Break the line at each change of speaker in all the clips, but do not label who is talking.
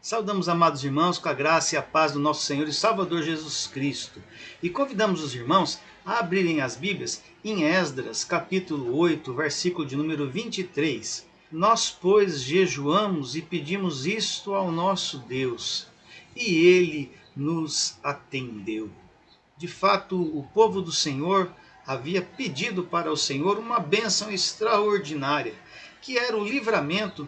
Saudamos, amados irmãos, com a graça e a paz do nosso Senhor e Salvador Jesus Cristo. E convidamos os irmãos a abrirem as Bíblias em Esdras, capítulo 8, versículo de número 23. Nós, pois, jejuamos e pedimos isto ao nosso Deus, e Ele nos atendeu. De fato, o povo do Senhor havia pedido para o Senhor uma bênção extraordinária, que era o livramento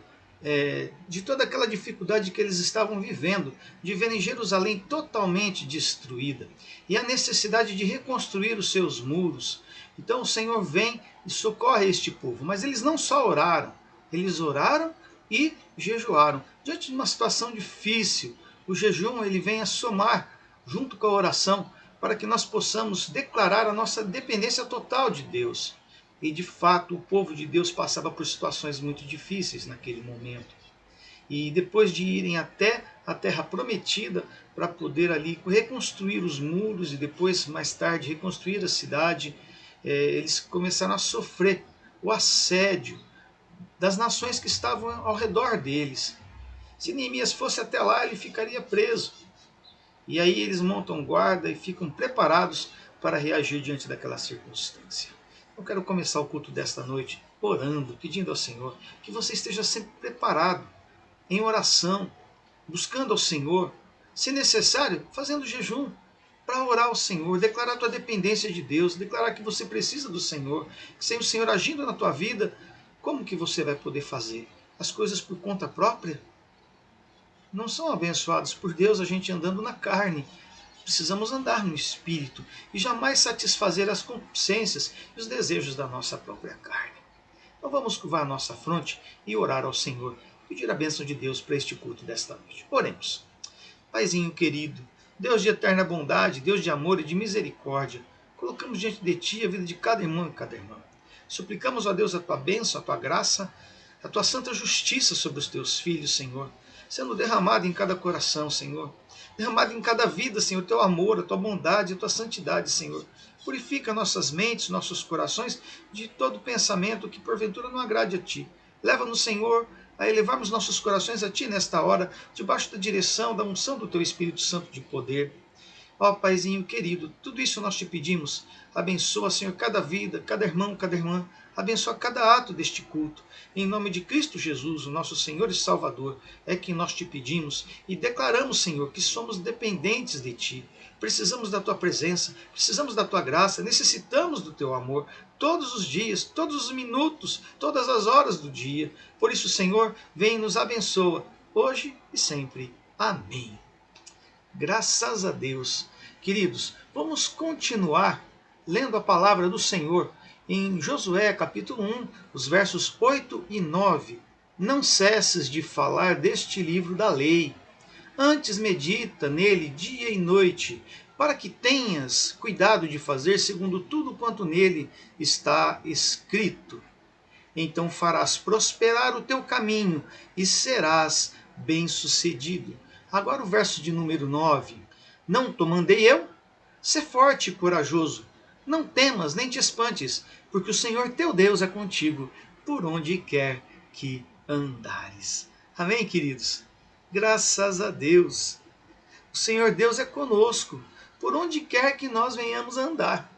de toda aquela dificuldade que eles estavam vivendo, de verem Jerusalém totalmente destruída, e a necessidade de reconstruir os seus muros. Então o Senhor vem e socorre este povo, mas eles não só oraram, eles oraram e jejuaram. Diante de uma situação difícil, o jejum ele vem a somar junto com a oração, para que nós possamos declarar a nossa dependência total de Deus. E de fato o povo de Deus passava por situações muito difíceis naquele momento. E depois de irem até a terra prometida para poder ali reconstruir os muros e depois mais tarde reconstruir a cidade, eles começaram a sofrer o assédio das nações que estavam ao redor deles. Se Neemias fosse até lá, ele ficaria preso. E aí eles montam guarda e ficam preparados para reagir diante daquela circunstância. Eu quero começar o culto desta noite orando, pedindo ao Senhor que você esteja sempre preparado, em oração, buscando ao Senhor, se necessário, fazendo jejum, para orar ao Senhor, declarar a tua dependência de Deus, declarar que você precisa do Senhor, que sem o Senhor agindo na tua vida, como que você vai poder fazer? As coisas por conta própria não são abençoadas por Deus, a gente andando na carne. Precisamos andar no Espírito e jamais satisfazer as concupiscências e os desejos da nossa própria carne. Então vamos curvar a nossa fronte e orar ao Senhor, pedir a bênção de Deus para este culto desta noite. Oremos. Paizinho querido, Deus de eterna bondade, Deus de amor e de misericórdia, colocamos diante de Ti a vida de cada irmão e cada irmã. Suplicamos, ó Deus, a Tua bênção, a Tua graça, a Tua santa justiça sobre os Teus filhos, Senhor, sendo derramado em cada coração, Senhor. Derramado em cada vida, Senhor, o Teu amor, a Tua bondade, a Tua santidade, Senhor. Purifica nossas mentes, nossos corações de todo pensamento que porventura não agrade a Ti. Leva-nos, Senhor, a elevarmos nossos corações a Ti nesta hora, debaixo da direção, da unção do Teu Espírito Santo de poder. Ó Paizinho querido, tudo isso nós Te pedimos. Abençoa, Senhor, cada vida, cada irmão, cada irmã. Abençoa cada ato deste culto. Em nome de Cristo Jesus, o nosso Senhor e Salvador, é que nós Te pedimos e declaramos, Senhor, que somos dependentes de Ti. Precisamos da Tua presença, precisamos da Tua graça, necessitamos do Teu amor todos os dias, todos os minutos, todas as horas do dia. Por isso, Senhor, vem e nos abençoa, hoje e sempre. Amém. Graças a Deus. Queridos, vamos continuar lendo a palavra do Senhor em Josué capítulo 1, os versos 8 e 9. Não cesses de falar deste livro da lei. Antes medita nele dia e noite, para que tenhas cuidado de fazer segundo tudo quanto nele está escrito. Então farás prosperar o teu caminho e serás bem-sucedido. Agora o verso de número 9. Não te mandei eu? Sê forte e corajoso. Não temas nem te espantes, porque o Senhor teu Deus é contigo, por onde quer que andares. Amém, queridos? Graças a Deus. O Senhor Deus é conosco, por onde quer que nós venhamos a andar.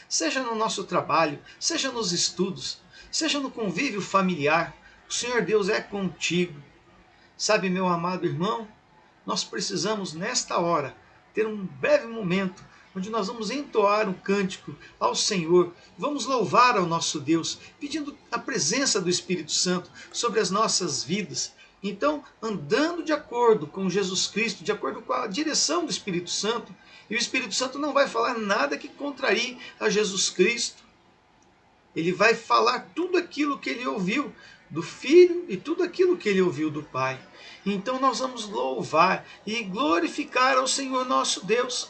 Seja no nosso trabalho, seja nos estudos, seja no convívio familiar, o Senhor Deus é contigo. Sabe, meu amado irmão, nós precisamos nesta hora ter um breve momento onde nós vamos entoar um cântico ao Senhor, vamos louvar ao nosso Deus, pedindo a presença do Espírito Santo sobre as nossas vidas. Então, andando de acordo com Jesus Cristo, de acordo com a direção do Espírito Santo, e o Espírito Santo não vai falar nada que contrarie a Jesus Cristo. Ele vai falar tudo aquilo que ele ouviu do Filho e tudo aquilo que ele ouviu do Pai. Então nós vamos louvar e glorificar ao Senhor nosso Deus,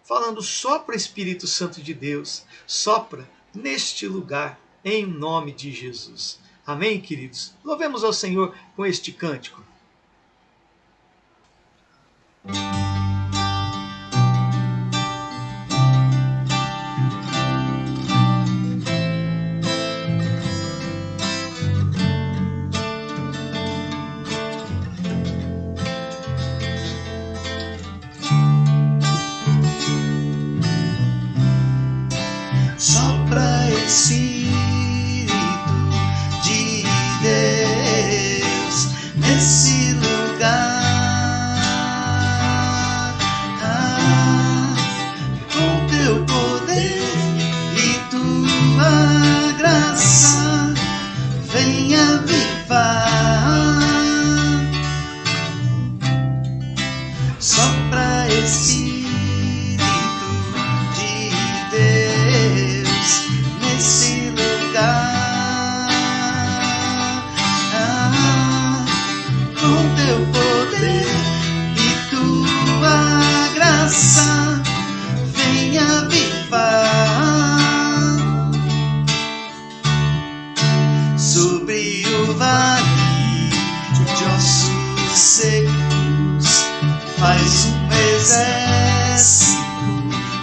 falando: sopra, Espírito Santo de Deus, sopra neste lugar, em nome de Jesus. Amém, queridos? Louvemos ao Senhor com este cântico.
Espírito de Deus nesse lugar. Com teu poder e tua graça, venha avivar. Sopra Espírito de Deus nesse lugar. Com teu poder e tua graça, venha avivar. Sobre o vale de ossos secos, faz um exército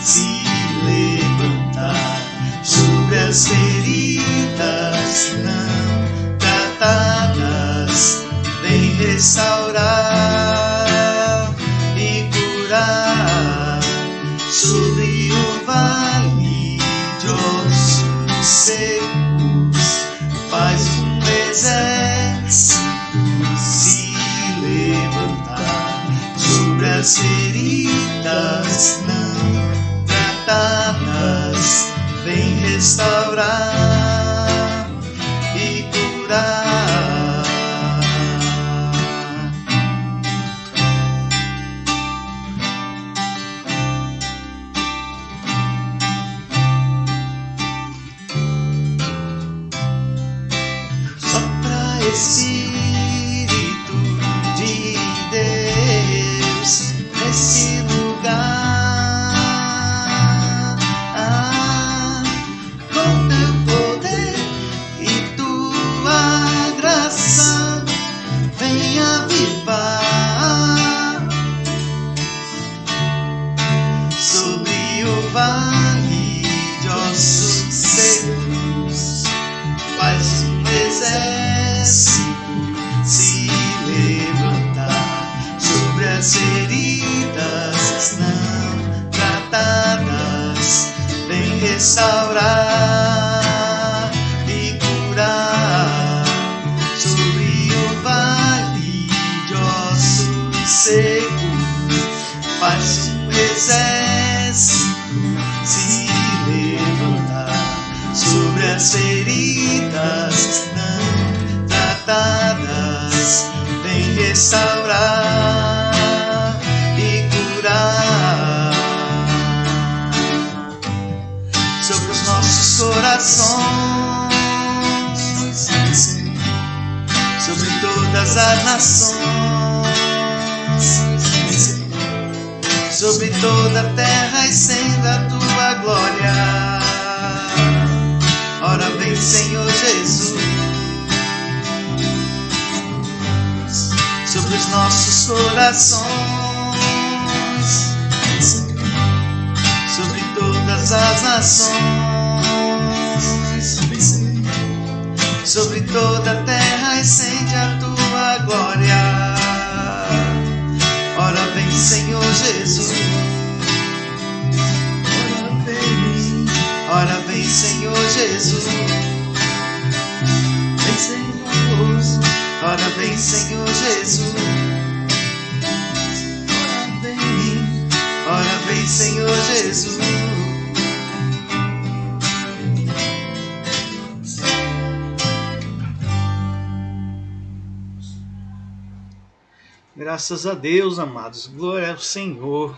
se levantar. Sobre as feridas não tratadas, vem restaurar e curar. Sobre o vale de ossos secos, faz um exército se levantar. Sobre as feridas não tratadas, vem restaurar e curar. Sopra Espírito de Deus nesse lugar. Com teu poder e tua graça, vem avivar. Sobre o vale de ossos secos, faz um exército se levantar. Sobre as feridas não tratadas, vem restaurar e curar. Sobre o vale de ossos secos, faz um exército se levantar. Sobre as feridas não tratadas, vem restaurar e curar. Sobre os nossos corações, sobre todas as nações, sobre toda a terra, estenda a tua glória. Ora vem, Senhor Jesus. Sobre os nossos corações, sobre todas as nações, sobre toda a terra, estende a tua glória. Ora vem, Senhor Jesus. Ora vem, Senhor Jesus. Vem, Senhor. Ora vem, Senhor Jesus. Ora vem, Senhor Jesus.
Graças a Deus, amados. Glória ao Senhor.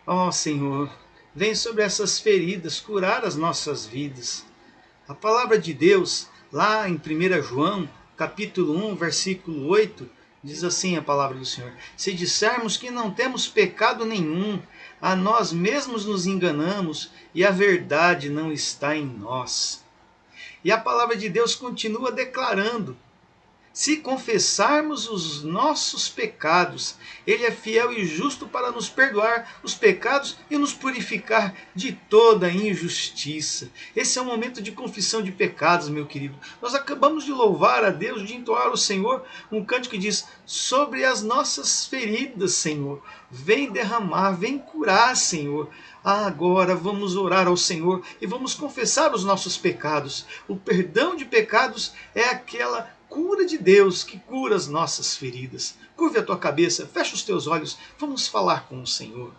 Ó Senhor, vem sobre essas feridas curar as nossas vidas. A palavra de Deus, lá em 1 João, capítulo 1, versículo 8, diz assim a palavra do Senhor: se dissermos que não temos pecado nenhum, a nós mesmos nos enganamos e a verdade não está em nós. E a palavra de Deus continua declarando: se confessarmos os nossos pecados, Ele é fiel e justo para nos perdoar os pecados e nos purificar de toda injustiça. Esse é um momento de confissão de pecados, meu querido. Nós acabamos de louvar a Deus, de entoar ao Senhor um cântico que diz: sobre as nossas feridas, Senhor, vem derramar, vem curar, Senhor. Agora vamos orar ao Senhor e vamos confessar os nossos pecados. O perdão de pecados é aquela cura de Deus que cura as nossas feridas. Curve a tua cabeça, fecha os teus olhos, vamos falar com o Senhor.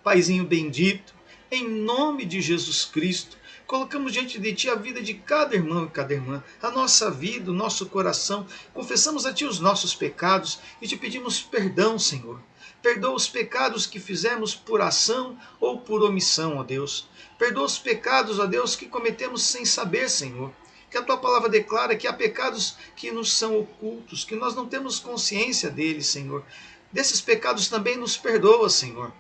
Paizinho bendito, em nome de Jesus Cristo, colocamos diante de Ti a vida de cada irmão e cada irmã, a nossa vida, o nosso coração. Confessamos a Ti os nossos pecados e Te pedimos perdão, Senhor. Perdoa os pecados que fizemos por ação ou por omissão, ó Deus. Perdoa os pecados, ó Deus, que cometemos sem saber, Senhor. Que a Tua palavra declara que há pecados que nos são ocultos, que nós não temos consciência deles, Senhor. Desses pecados também nos perdoa, Senhor.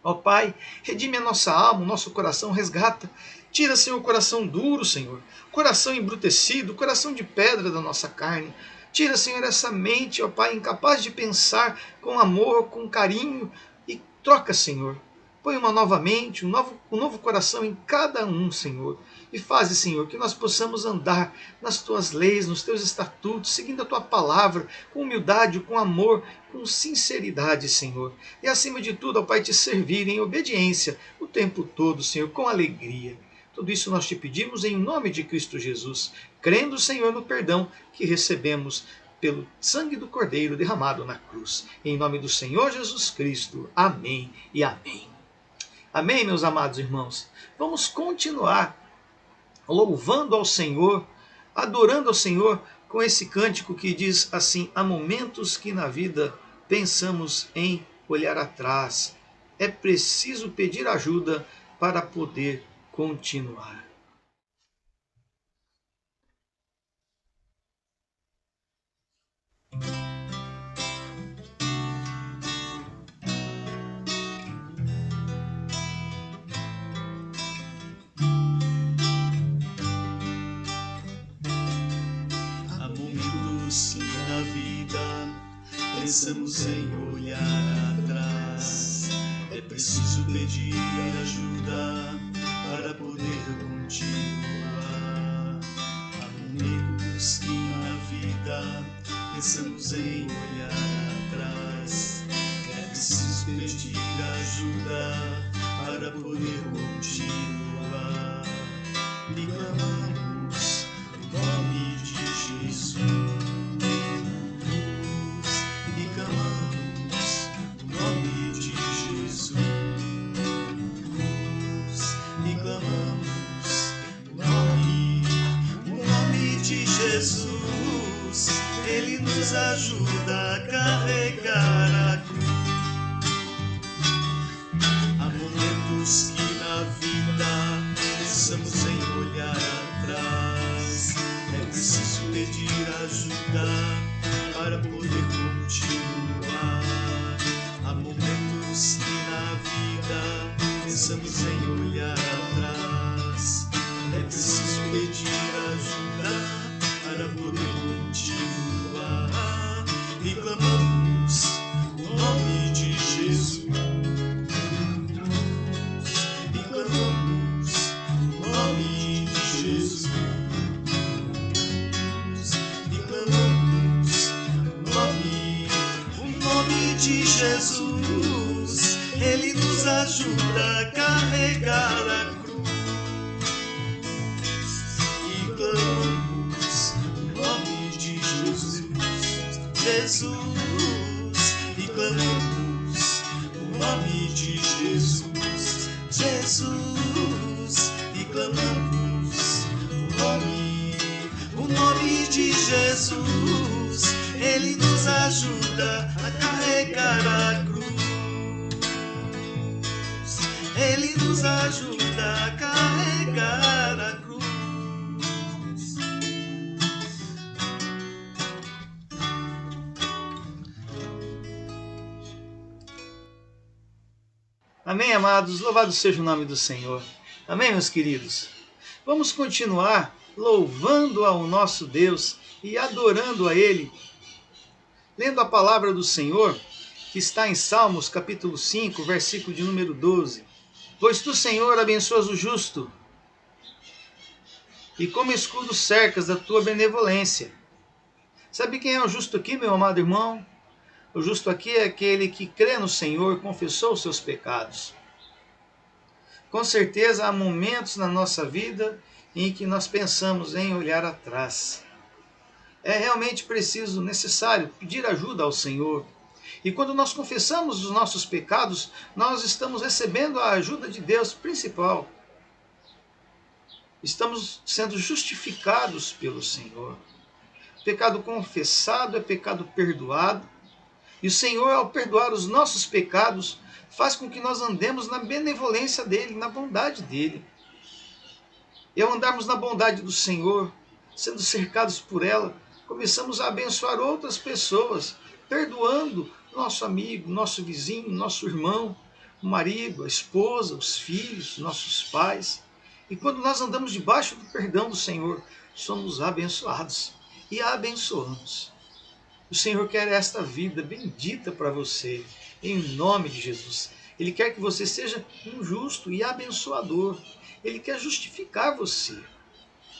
Ó Pai, redime a nossa alma, o nosso coração, resgata. Tira, Senhor, o coração duro, Senhor. Coração embrutecido, coração de pedra da nossa carne. Tira, Senhor, essa mente, ó Pai, incapaz de pensar com amor, com carinho. E troca, Senhor. Põe uma nova mente, um novo coração em cada um, Senhor. E faze, Senhor, que nós possamos andar nas Tuas leis, nos Teus estatutos, seguindo a Tua palavra, com humildade, com amor, com sinceridade, Senhor. E acima de tudo, ó Pai, Te servir em obediência o tempo todo, Senhor, com alegria. Tudo isso nós Te pedimos em nome de Cristo Jesus, crendo, Senhor, no perdão que recebemos pelo sangue do Cordeiro derramado na cruz. Em nome do Senhor Jesus Cristo. Amém e amém. Amém, meus amados irmãos. Vamos continuar louvando ao Senhor, adorando ao Senhor com esse cântico que diz assim: há momentos que na vida pensamos em olhar atrás. É preciso pedir ajuda para poder continuar.
Há momentos que na vida pensamos em olhar atrás. É preciso pedir ajuda para poder continuar. Há momentos que na vida pensamos em olhar atrás. É preciso pedir ajuda para poder continuar. E clamamos o nome de Jesus. E clamamos o nome de Jesus. E clamamos o nome de Jesus. Ele nos ajuda a carregar a cruz. Há momentos que na vida pensamos em olhar atrás. É preciso pedir ajuda para poder continuar. Há momentos que na vida pensamos em olhar atrás. É preciso pedir ajuda para poder continuar. E clamamos o nome de Jesus. E clamamos o nome de Jesus. E clamamos o nome de Jesus. Ele nos ajuda a carregar a cruz. E clamamos o nome de Jesus. Jesus. E clamamos o nome de Jesus. Jesus. E clamamos o nome de Jesus. Ele nos ajuda a carregar a cruz. Ele nos ajuda a carregar a cruz.
Amém, amados? Louvado seja o nome do Senhor. Amém, meus queridos? Vamos continuar louvando ao nosso Deus e adorando a Ele, lendo a palavra do Senhor, que está em Salmos, capítulo 5, versículo de número 12. Pois tu, Senhor, abençoas o justo, e como escudo cercas da tua benevolência. Sabe quem é o justo aqui, meu amado irmão? O justo aqui é aquele que crê no Senhor, confessou os seus pecados. Com certeza há momentos na nossa vida em que nós pensamos em olhar atrás. É realmente preciso, necessário, pedir ajuda ao Senhor. E quando nós confessamos os nossos pecados, nós estamos recebendo a ajuda de Deus principal. Estamos sendo justificados pelo Senhor. Pecado confessado é pecado perdoado. E o Senhor, ao perdoar os nossos pecados, faz com que nós andemos na benevolência dEle, na bondade dEle. E ao andarmos na bondade do Senhor, sendo cercados por ela, começamos a abençoar outras pessoas, perdoando nosso amigo, nosso vizinho, nosso irmão, o marido, a esposa, os filhos, nossos pais. E quando nós andamos debaixo do perdão do Senhor, somos abençoados e a abençoamos. O Senhor quer esta vida bendita para você, em nome de Jesus. Ele quer que você seja um justo e abençoador. Ele quer justificar você.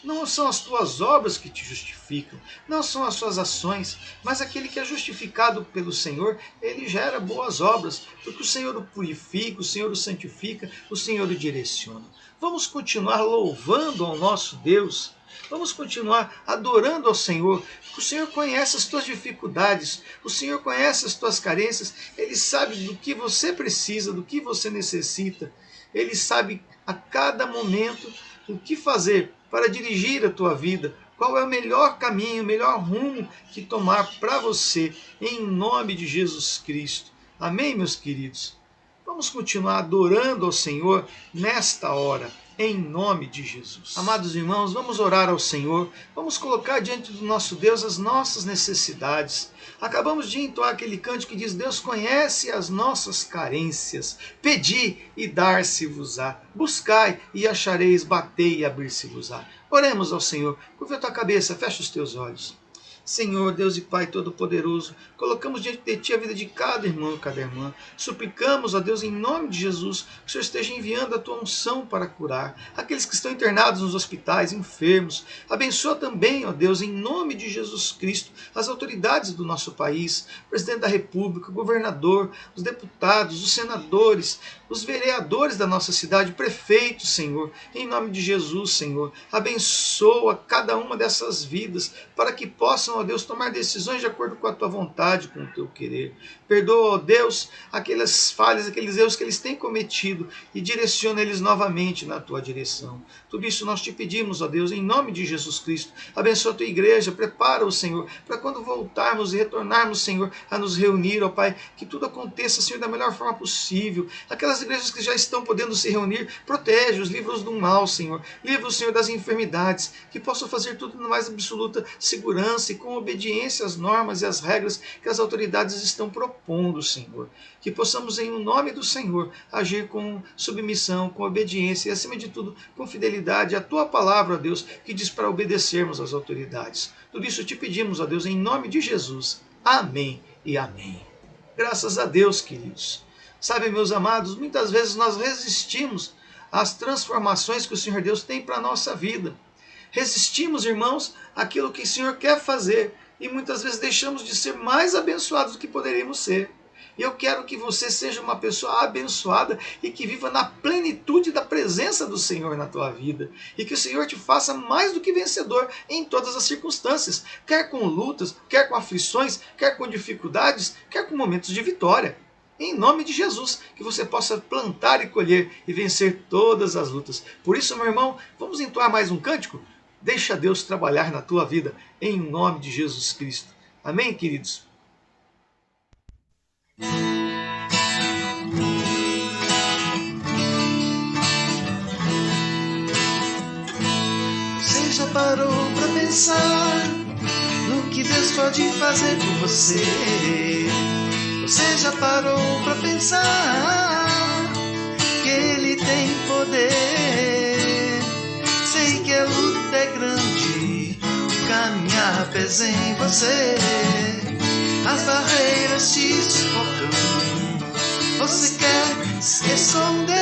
Não são as tuas obras que te justificam, não são as suas ações, mas aquele que é justificado pelo Senhor, ele gera boas obras, porque o Senhor o purifica, o Senhor o santifica, o Senhor o direciona. Vamos continuar louvando ao nosso Deus, vamos continuar adorando ao Senhor, porque o Senhor conhece as tuas dificuldades, o Senhor conhece as tuas carências, Ele sabe do que você precisa, do que você necessita, Ele sabe a cada momento o que fazer para dirigir a tua vida, qual é o melhor caminho, o melhor rumo que tomar para você, em nome de Jesus Cristo. Amém, meus queridos? Vamos continuar adorando ao Senhor nesta hora, em nome de Jesus. Amados irmãos, vamos orar ao Senhor, vamos colocar diante do nosso Deus as nossas necessidades. Acabamos de entoar aquele cântico que diz: Deus conhece as nossas carências, pedi e dar-se-vos-á, buscai e achareis, batei e abrir-se-vos-á. Oremos ao Senhor, curva a tua cabeça, fecha os teus olhos. Senhor, Deus e Pai Todo-Poderoso, colocamos diante de Ti a vida de cada irmão e cada irmã. Suplicamos, ó Deus, em nome de Jesus, que o Senhor esteja enviando a Tua unção para curar aqueles que estão internados nos hospitais, enfermos. Abençoa também, ó Deus, em nome de Jesus Cristo, as autoridades do nosso país, o presidente da República, o governador, os deputados, os senadores, os vereadores da nossa cidade, prefeitos, Senhor, em nome de Jesus, Senhor. Abençoa cada uma dessas vidas, para que possam, ó Deus, tomar decisões de acordo com a Tua vontade, com o Teu querer. Perdoa, ó Deus, aquelas falhas, aqueles erros que eles têm cometido e direciona eles novamente na Tua direção. Tudo isso nós te pedimos, ó Deus, em nome de Jesus Cristo. Abençoa a Tua igreja, prepara-o, Senhor, para quando voltarmos e retornarmos, Senhor, a nos reunir, ó Pai, que tudo aconteça, Senhor, da melhor forma possível. Aquelas igrejas que já estão podendo se reunir, protege-os, livra-os do mal, Senhor. Livra-os, Senhor, das enfermidades, que possam fazer tudo na mais absoluta segurança e com obediência às normas e às regras que as autoridades estão propondo, Senhor. Que possamos, em nome do Senhor, agir com submissão, com obediência e, acima de tudo, com fidelidade à Tua palavra, ó Deus, que diz para obedecermos às autoridades. Tudo isso te pedimos, ó Deus, em nome de Jesus. Amém e amém. Graças a Deus, queridos. Sabe, meus amados, muitas vezes nós resistimos às transformações que o Senhor Deus tem para a nossa vida. Resistimos, irmãos, àquilo que o Senhor quer fazer e muitas vezes deixamos de ser mais abençoados do que poderíamos ser. E eu quero que você seja uma pessoa abençoada e que viva na plenitude da presença do Senhor na tua vida. E que o Senhor te faça mais do que vencedor em todas as circunstâncias, quer com lutas, quer com aflições, quer com dificuldades, quer com momentos de vitória. Em nome de Jesus, que você possa plantar e colher e vencer todas as lutas. Por isso, meu irmão, vamos entoar mais um cântico? Deixa Deus trabalhar na tua vida, em nome de Jesus Cristo. Amém, queridos?
Você já parou pra pensar no que Deus pode fazer por você? Você já parou pra pensar que Ele tem poder? Sei que a luta é grande, o caminhar pesa em você. As barreiras te sufocam, você quer se esconder.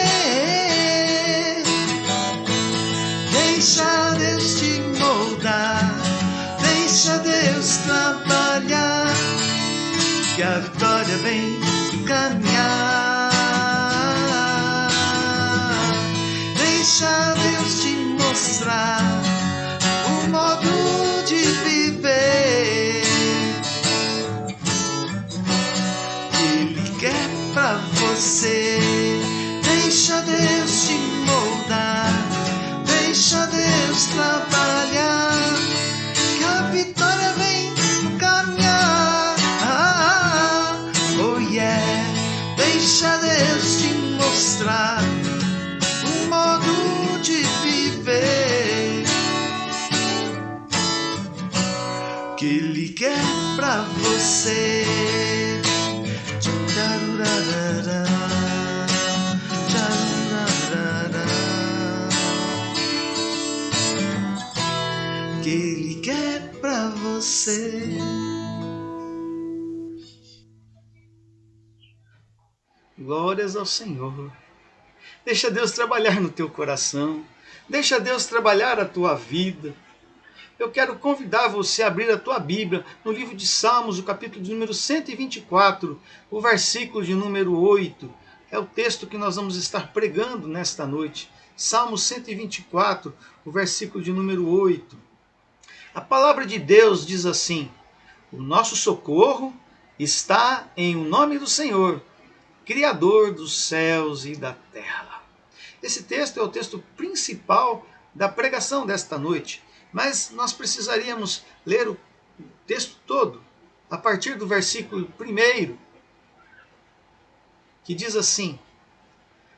Deixa Deus te moldar, deixa Deus trabalhar, que a vitória vem caminhar. mostrar o modo de viver que Ele quer pra você. Deixa Deus te moldar, deixa Deus trabalhar, que a vitória vem caminhar. Oh yeah, deixa Deus te mostrar o modo de viver que Ele quer pra você. Que Ele quer pra você.
Glórias ao Senhor. Deixa Deus trabalhar no teu coração. Deixa Deus trabalhar a tua vida. Eu quero convidar você a abrir a tua Bíblia no livro de Salmos, o capítulo de número 124, o versículo de número 8. É o texto que nós vamos estar pregando nesta noite. Salmos 124, o versículo de número 8. A palavra de Deus diz assim: o nosso socorro está em o nome do Senhor, Criador dos céus e da terra. Esse texto é o texto principal da pregação desta noite, mas nós precisaríamos ler o texto todo, a partir do versículo 1, que diz assim: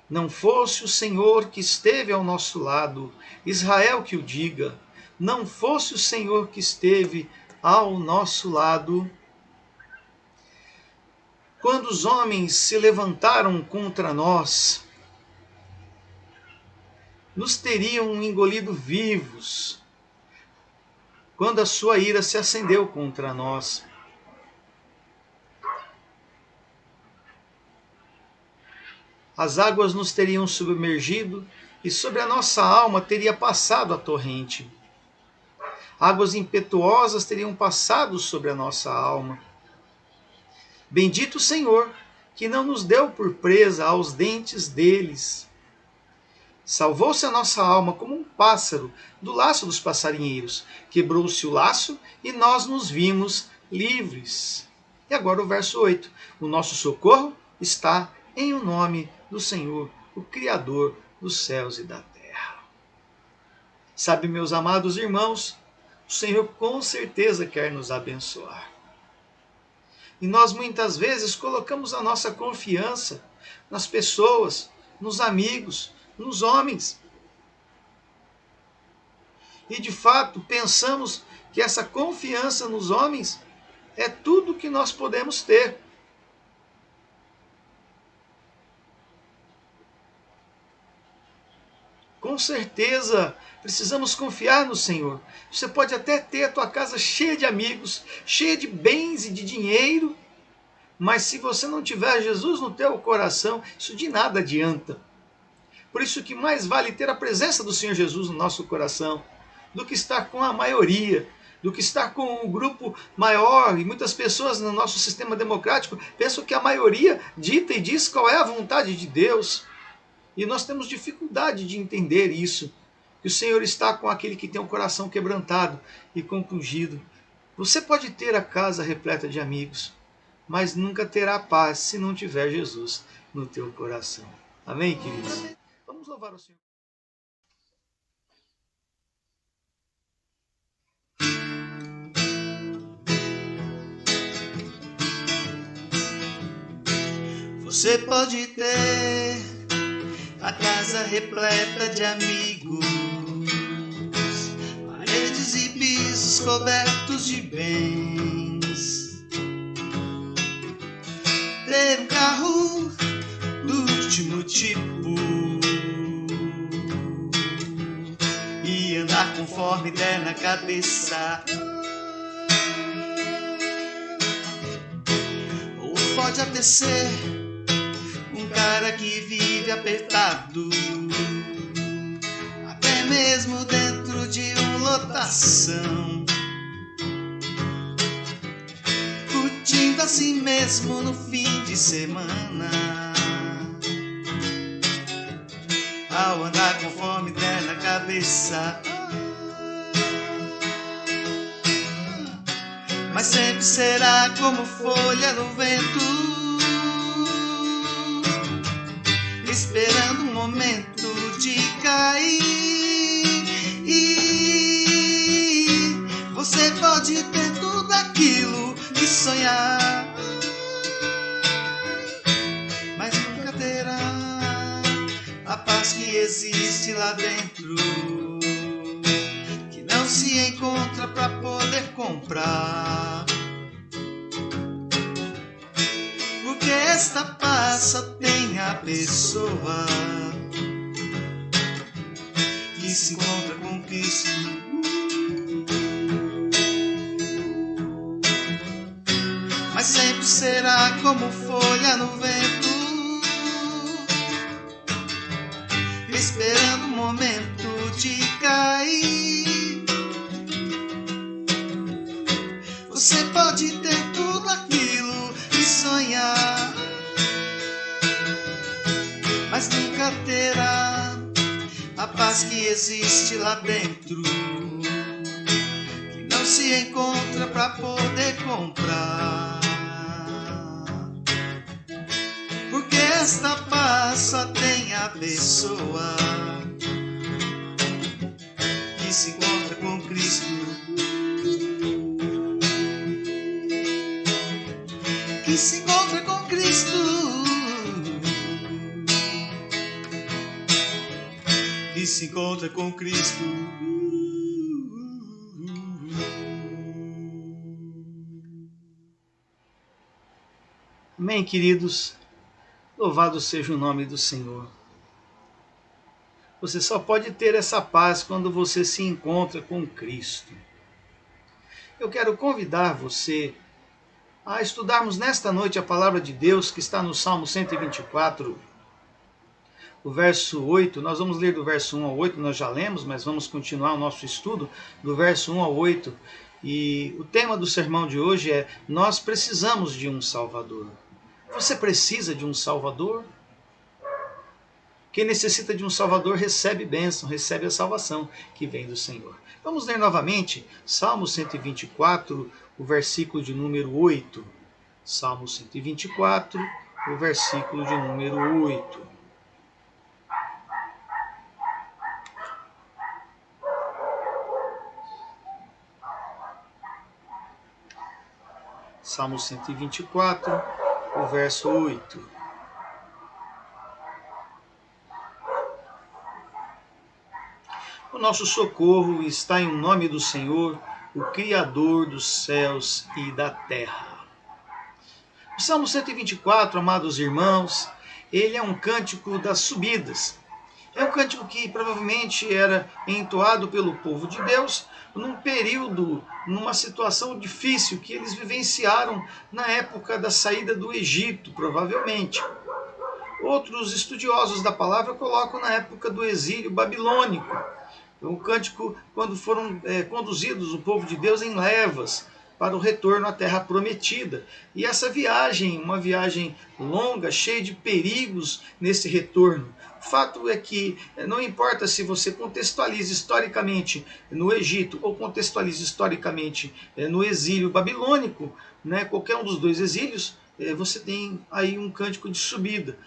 não fosse o Senhor que esteve ao nosso lado, Israel que o diga, não fosse o Senhor que esteve ao nosso lado. Quando os homens se levantaram contra nós, nos teriam engolido vivos, quando a sua ira se acendeu contra nós. As águas nos teriam submergido e sobre a nossa alma teria passado a torrente. Águas impetuosas teriam passado sobre a nossa alma. Bendito o Senhor, que não nos deu por presa aos dentes deles. Salvou-se a nossa alma como um pássaro do laço dos passarinheiros. Quebrou-se o laço e nós nos vimos livres. E agora o verso 8. O nosso socorro está em o nome do Senhor, o Criador dos céus e da terra. Sabe, meus amados irmãos, o Senhor com certeza quer nos abençoar. E nós muitas vezes colocamos a nossa confiança nas pessoas, nos amigos, nos homens. E de fato pensamos que essa confiança nos homens é tudo que nós podemos ter. Com certeza, precisamos confiar no Senhor. Você pode até ter a tua casa cheia de amigos, cheia de bens e de dinheiro, mas se você não tiver Jesus no teu coração, isso de nada adianta. Por isso que mais vale ter a presença do Senhor Jesus no nosso coração, do que estar com a maioria, do que estar com um grupo maior. E muitas pessoas no nosso sistema democrático pensam que a maioria dita e diz qual é a vontade de Deus. E nós temos dificuldade de entender isso, que o Senhor está com aquele que tem o coração quebrantado e compungido. Você pode ter a casa repleta de amigos, mas nunca terá paz se não tiver Jesus no teu coração. Amém, queridos? Vamos louvar o Senhor.
Você pode ter a casa repleta de amigos, paredes e pisos cobertos de bens, ter um carro do último tipo e andar conforme der na cabeça. Ou pode até ser um cara que vive apertado, até mesmo dentro de uma lotação, curtindo a si mesmo no fim de semana, ao andar conforme der na cabeça. cabeça, mas sempre será como folha no vento, esperando um momento de cair. E você pode ter tudo aquilo que sonhar, mas nunca terá a paz que existe lá dentro, que não se encontra pra poder comprar. Porque esta paz só tem a pessoa que se encontra com Cristo. Mas sempre será como folha no vento, esperando o momento de cair. Você pode ter tudo aquilo que sonhar, mas nunca terá a paz que existe lá dentro, que não se encontra pra poder comprar. Porque esta paz só tem a pessoa que se encontra com Cristo, que se encontra com Cristo, que se encontra com Cristo.
Amém, queridos? Louvado seja o nome do Senhor. Você só pode ter essa paz quando você se encontra com Cristo. Eu quero convidar você a estudarmos nesta noite a palavra de Deus que está no Salmo 124, o verso 8. Nós vamos ler do verso 1 ao 8, nós já lemos, mas vamos continuar o nosso estudo do verso 1 ao 8. E o tema do sermão de hoje é: nós precisamos de um Salvador. Você precisa de um Salvador? Quem necessita de um Salvador recebe bênção, recebe a salvação que vem do Senhor. Vamos ler novamente Salmo 124, o versículo de número 8. Salmo 124, o versículo de número 8. Salmo 124, o verso 8. O nosso socorro está em nome do Senhor, o Criador dos céus e da terra. O Salmo 124, amados irmãos, ele é um cântico das subidas. É um cântico que provavelmente era entoado pelo povo de Deus num período, numa situação difícil que eles vivenciaram na época da saída do Egito, provavelmente. Outros estudiosos da palavra colocam na época do exílio babilônico. O cântico, quando foram conduzidos o povo de Deus em levas para o retorno à terra prometida. E essa viagem, uma viagem longa, cheia de perigos nesse retorno. O fato é que não importa se você contextualiza historicamente no Egito ou contextualiza historicamente no exílio babilônico, né, qualquer um dos dois exílios, você tem aí um cântico de subida.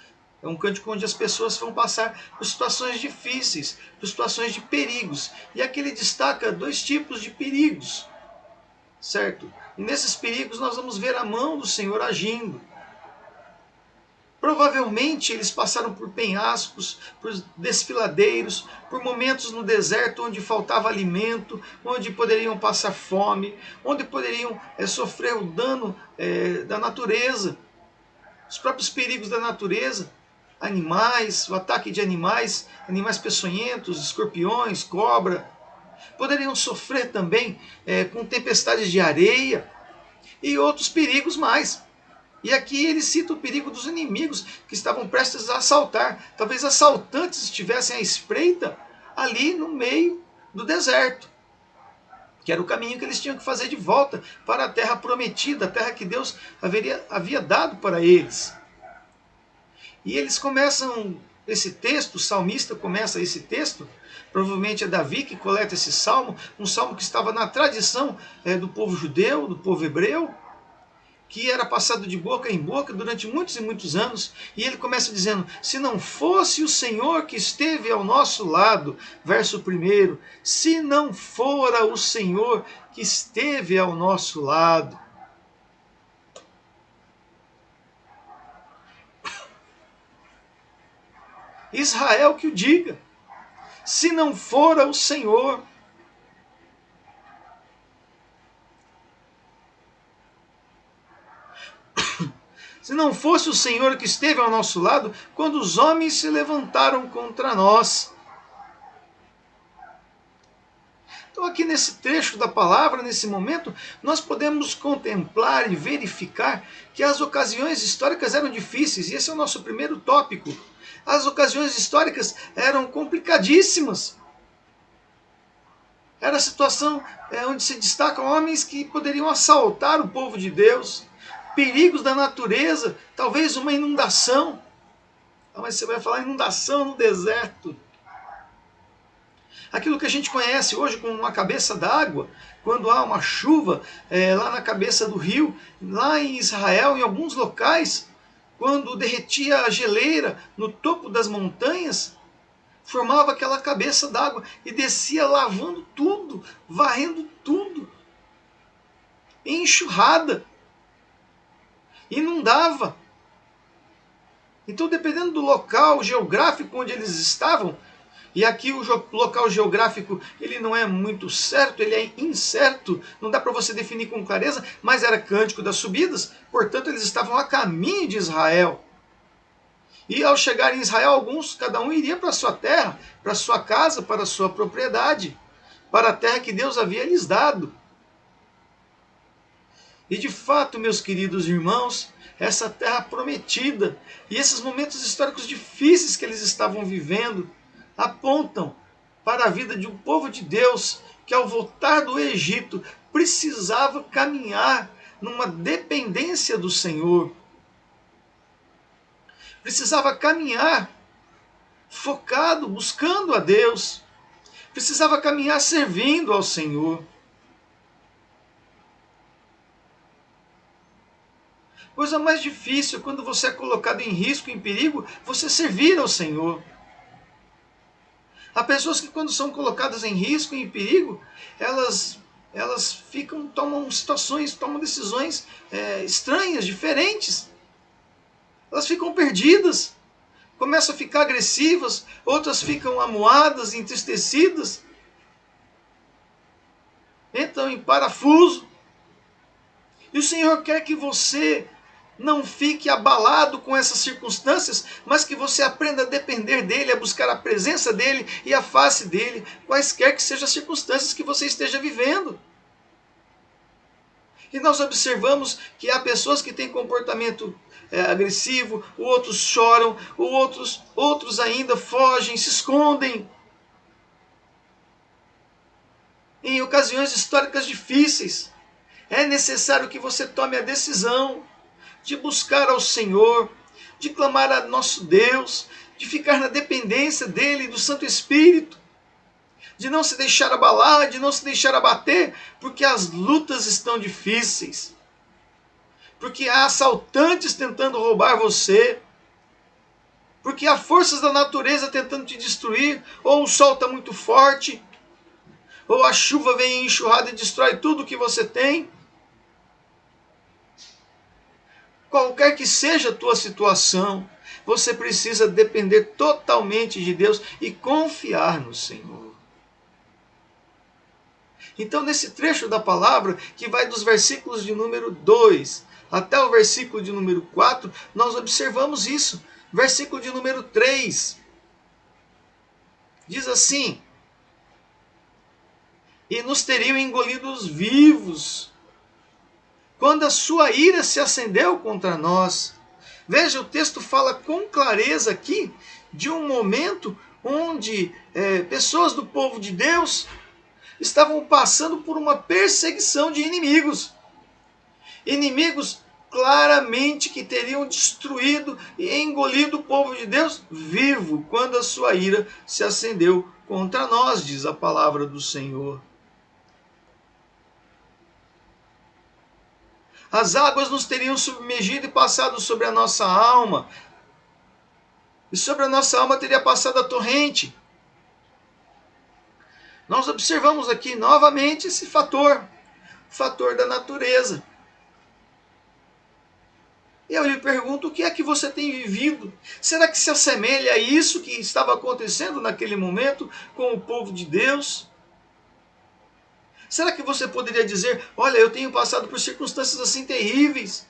É um cântico onde as pessoas vão passar por situações difíceis, por situações de perigos. E aqui ele destaca dois tipos de perigos, certo? E nesses perigos nós vamos ver a mão do Senhor agindo. Provavelmente eles passaram por penhascos, por desfiladeiros, por momentos no deserto onde faltava alimento, onde poderiam passar fome, onde poderiam sofrer o dano da natureza, os próprios perigos da natureza. Animais, o ataque de animais peçonhentos, escorpiões, cobra. Poderiam sofrer também com tempestades de areia e outros perigos mais. E aqui ele cita o perigo dos inimigos que estavam prestes a assaltar. Talvez assaltantes estivessem à espreita ali no meio do deserto, que era o caminho que eles tinham que fazer de volta para a terra prometida, a terra que Deus havia dado para eles. E eles começam esse texto, o salmista começa esse texto, provavelmente é Davi que coleta esse salmo, um salmo que estava na tradição do povo judeu, do povo hebreu, que era passado de boca em boca durante muitos e muitos anos, e ele começa dizendo, se não fosse o Senhor que esteve ao nosso lado, verso 1, se não fora o Senhor que esteve ao nosso lado. Israel que o diga, se não fora o Senhor. Se não fosse o Senhor que esteve ao nosso lado, quando os homens se levantaram contra nós. Então aqui nesse trecho da palavra, nesse momento, nós podemos contemplar e verificar que as ocasiões históricas eram difíceis, e esse é o nosso primeiro tópico. As ocasiões históricas eram complicadíssimas. Era a situação onde se destacam homens que poderiam assaltar o povo de Deus, perigos da natureza, talvez uma inundação. Mas você vai falar inundação no deserto. Aquilo que a gente conhece hoje como uma cabeça d'água, quando há uma chuva lá na cabeça do rio, lá em Israel, em alguns locais, quando derretia a geleira no topo das montanhas, formava aquela cabeça d'água e descia lavando tudo, varrendo tudo, enxurrada, inundava. Então, dependendo do local geográfico onde eles estavam, e aqui o local geográfico ele não é muito certo, ele é incerto, não dá para você definir com clareza, mas era Cântico das Subidas, portanto eles estavam a caminho de Israel. E ao chegar em Israel, cada um iria para a sua terra, para a sua casa, para a sua propriedade, para a terra que Deus havia lhes dado. E de fato, meus queridos irmãos, essa terra prometida e esses momentos históricos difíceis que eles estavam vivendo apontam para a vida de um povo de Deus que ao voltar do Egito precisava caminhar numa dependência do Senhor. Precisava caminhar focado, buscando a Deus. Precisava caminhar servindo ao Senhor. Coisa mais difícil quando você é colocado em risco, em perigo, você servir ao Senhor. Há pessoas que quando são colocadas em risco, em perigo, elas tomam decisões estranhas, diferentes. Elas ficam perdidas, começam a ficar agressivas, outras ficam amuadas, entristecidas, entram em parafuso. E o Senhor quer que você não fique abalado com essas circunstâncias, mas que você aprenda a depender dEle, a buscar a presença dEle e a face dEle, quaisquer que sejam as circunstâncias que você esteja vivendo. E nós observamos que há pessoas que têm comportamento agressivo, outros choram, outros ainda fogem, se escondem. Em ocasiões históricas difíceis, é necessário que você tome a decisão de buscar ao Senhor, de clamar a nosso Deus, de ficar na dependência dEle, do Santo Espírito, de não se deixar abalar, de não se deixar abater, porque as lutas estão difíceis, porque há assaltantes tentando roubar você, porque há forças da natureza tentando te destruir, ou o sol está muito forte, ou a chuva vem enxurrada e destrói tudo que você tem. Qualquer que seja a tua situação, você precisa depender totalmente de Deus e confiar no Senhor. Então, nesse trecho da palavra, que vai dos versículos de número 2 até o versículo de número 4, nós observamos isso. Versículo de número 3 diz assim: e nos teriam engolidos vivos, quando a sua ira se acendeu contra nós. Veja, o texto fala com clareza aqui de um momento onde pessoas do povo de Deus estavam passando por uma perseguição de inimigos. Inimigos claramente que teriam destruído e engolido o povo de Deus vivo, quando a sua ira se acendeu contra nós, diz a palavra do Senhor. As águas nos teriam submergido e passado sobre a nossa alma. E sobre a nossa alma teria passado a torrente. Nós observamos aqui novamente esse fator, o fator da natureza. E eu lhe pergunto, o que é que você tem vivido? Será que se assemelha a isso que estava acontecendo naquele momento com o povo de Deus? Será que você poderia dizer, olha, eu tenho passado por circunstâncias assim terríveis,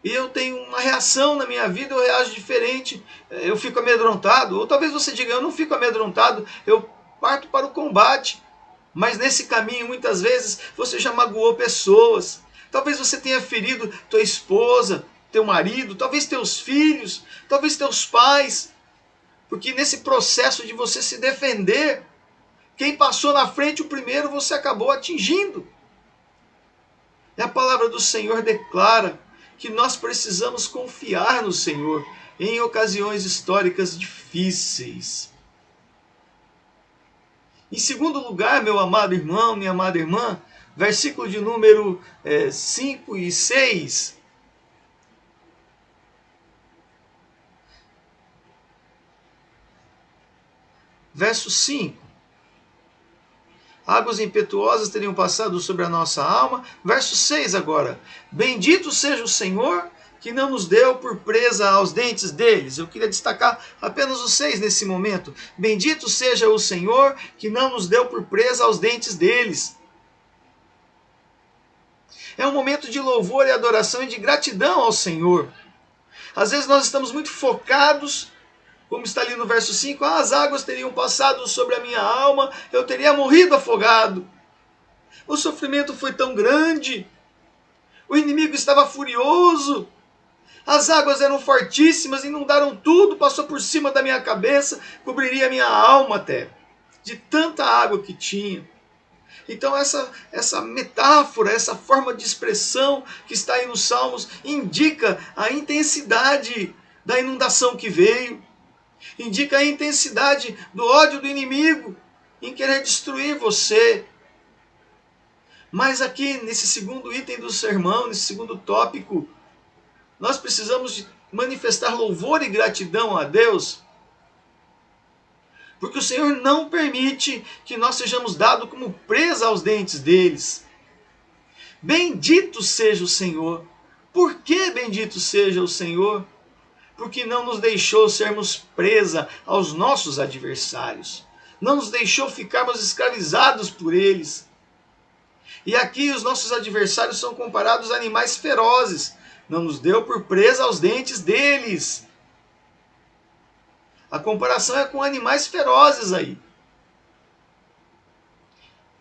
e eu tenho uma reação na minha vida, eu reajo diferente, eu fico amedrontado? Ou talvez você diga, eu não fico amedrontado, eu parto para o combate. Mas nesse caminho, muitas vezes, você já magoou pessoas. Talvez você tenha ferido tua esposa, teu marido, talvez teus filhos, talvez teus pais. Porque nesse processo de você se defender, quem passou na frente o primeiro, você acabou atingindo. E a palavra do Senhor declara que nós precisamos confiar no Senhor em ocasiões históricas difíceis. Em segundo lugar, meu amado irmão, minha amada irmã, versículo de número 5 e 6. Verso 5. Águas impetuosas teriam passado sobre a nossa alma. Verso 6 agora. Bendito seja o Senhor que não nos deu por presa aos dentes deles. Eu queria destacar apenas o 6 nesse momento. Bendito seja o Senhor que não nos deu por presa aos dentes deles. É um momento de louvor e adoração e de gratidão ao Senhor. Às vezes nós estamos muito focados, como está ali no verso 5, as águas teriam passado sobre a minha alma, eu teria morrido afogado. O sofrimento foi tão grande, o inimigo estava furioso, as águas eram fortíssimas, inundaram tudo, passou por cima da minha cabeça, cobriria a minha alma até, de tanta água que tinha. Então essa metáfora, essa forma de expressão que está aí nos Salmos, indica a intensidade da inundação que veio, indica a intensidade do ódio do inimigo em querer destruir você. Mas aqui, nesse segundo item do sermão, nesse segundo tópico, nós precisamos de manifestar louvor e gratidão a Deus, porque o Senhor não permite que nós sejamos dados como presa aos dentes deles. Bendito seja o Senhor. Por que bendito seja o Senhor? Porque não nos deixou sermos presa aos nossos adversários. Não nos deixou ficarmos escravizados por eles. E aqui os nossos adversários são comparados a animais ferozes. Não nos deu por presa aos dentes deles. A comparação é com animais ferozes aí,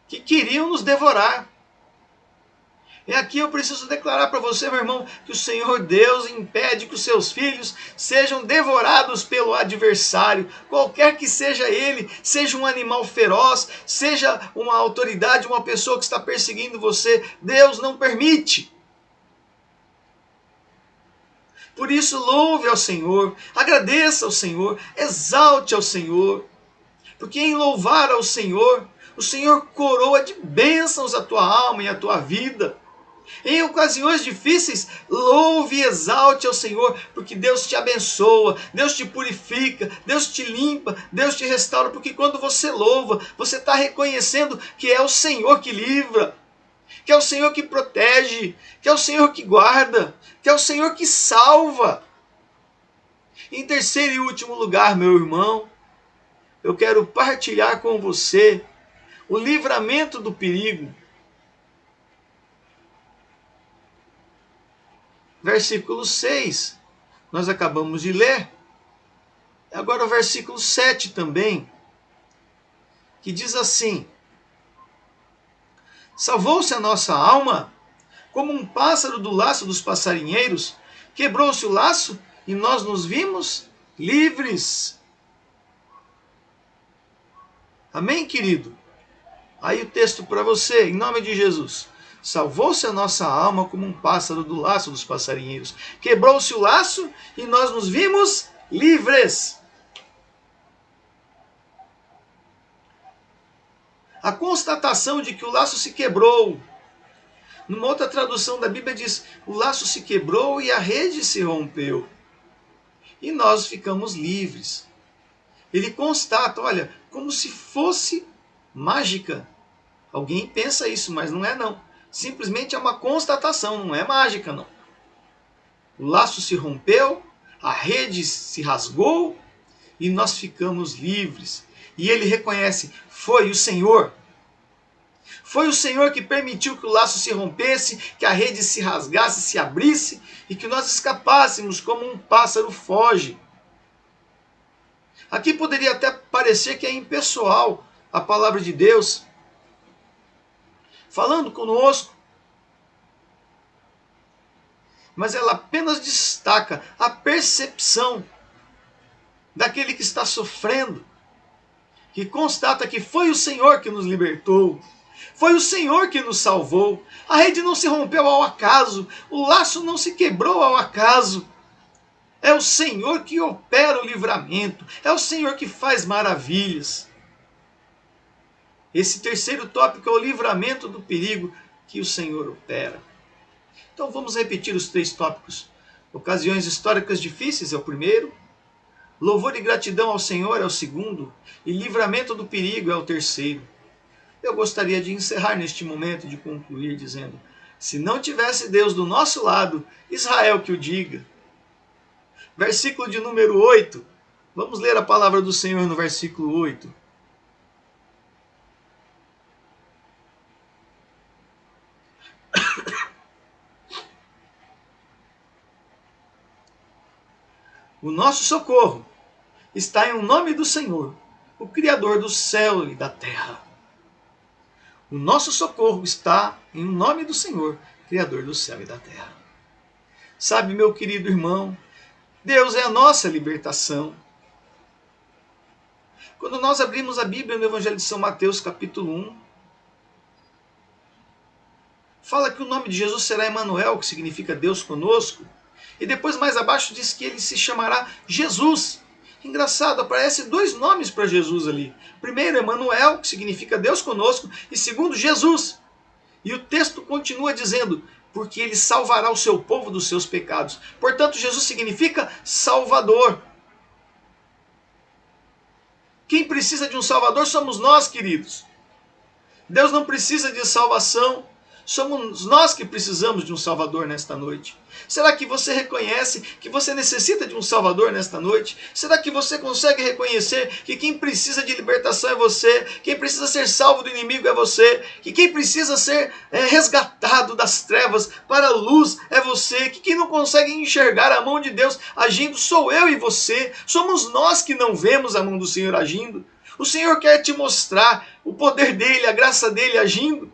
que queriam nos devorar. E aqui eu preciso declarar para você, meu irmão, que o Senhor Deus impede que os seus filhos sejam devorados pelo adversário, qualquer que seja ele, seja um animal feroz, seja uma autoridade, uma pessoa que está perseguindo você, Deus não permite. Por isso, louve ao Senhor, agradeça ao Senhor, exalte ao Senhor, porque em louvar ao Senhor, o Senhor coroa de bênçãos a tua alma e a tua vida. Em ocasiões difíceis, louve e exalte ao Senhor, porque Deus te abençoa, Deus te purifica, Deus te limpa, Deus te restaura, porque quando você louva, você está reconhecendo que é o Senhor que livra, que é o Senhor que protege, que é o Senhor que guarda, que é o Senhor que salva. Em terceiro e último lugar, meu irmão, eu quero partilhar com você o livramento do perigo. Versículo 6, nós acabamos de ler. Agora o versículo 7 também, que diz assim: salvou-se a nossa alma como um pássaro do laço dos passarinheiros, quebrou-se o laço e nós nos vimos livres. Amém, querido? Aí o texto para você, em nome de Jesus. Salvou-se a nossa alma como um pássaro do laço dos passarinheiros. Quebrou-se o laço e nós nos vimos livres. A constatação de que o laço se quebrou. Numa outra tradução da Bíblia diz, o laço se quebrou e a rede se rompeu. E nós ficamos livres. Ele constata, olha, como se fosse mágica. Alguém pensa isso, mas não é não. Simplesmente é uma constatação, não é mágica não. O laço se rompeu, a rede se rasgou e nós ficamos livres. E ele reconhece, foi o Senhor. Foi o Senhor que permitiu que o laço se rompesse, que a rede se rasgasse, se abrisse e que nós escapássemos como um pássaro foge. Aqui poderia até parecer que é impessoal a palavra de Deus falando conosco, mas ela apenas destaca a percepção daquele que está sofrendo, que constata que foi o Senhor que nos libertou, foi o Senhor que nos salvou. A rede não se rompeu ao acaso, o laço não se quebrou ao acaso. É o Senhor que opera o livramento, é o Senhor que faz maravilhas. Esse terceiro tópico é o livramento do perigo que o Senhor opera. Então vamos repetir os 3 tópicos. Ocasiões históricas difíceis é o primeiro, louvor e gratidão ao Senhor é o segundo, e livramento do perigo é o terceiro. Eu gostaria de encerrar neste momento e de concluir dizendo, se não tivesse Deus do nosso lado, Israel que o diga. Versículo de número 8. Vamos ler a palavra do Senhor no versículo 8. O nosso socorro está em o nome do Senhor, o Criador do céu e da terra. O nosso socorro está em o nome do Senhor, Criador do céu e da terra. Sabe, meu querido irmão, Deus é a nossa libertação. Quando nós abrimos a Bíblia no Evangelho de São Mateus, capítulo 1, fala que o nome de Jesus será Emanuel, que significa Deus conosco. E depois mais abaixo diz que ele se chamará Jesus. Engraçado, aparece 2 nomes para Jesus ali. Primeiro, Emanuel, que significa Deus conosco. E segundo, Jesus. E o texto continua dizendo, porque ele salvará o seu povo dos seus pecados. Portanto, Jesus significa Salvador. Quem precisa de um Salvador somos nós, queridos. Deus não precisa de salvação. Somos nós que precisamos de um Salvador nesta noite. Será que você reconhece que você necessita de um Salvador nesta noite? Será que você consegue reconhecer que quem precisa de libertação é você? Quem precisa ser salvo do inimigo é você? Que quem precisa ser resgatado das trevas para a luz é você? Que quem não consegue enxergar a mão de Deus agindo sou eu e você? Somos nós que não vemos a mão do Senhor agindo. O Senhor quer te mostrar o poder dele, a graça dele agindo.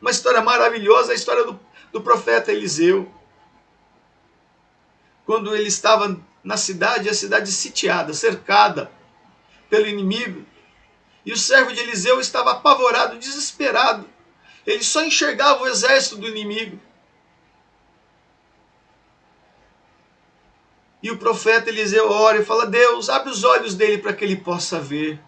Uma história maravilhosa, a história do profeta Eliseu. Quando ele estava na cidade, a cidade sitiada, cercada pelo inimigo. E o servo de Eliseu estava apavorado, desesperado. Ele só enxergava o exército do inimigo. E o profeta Eliseu ora e fala, Deus, abre os olhos dele para que ele possa ver.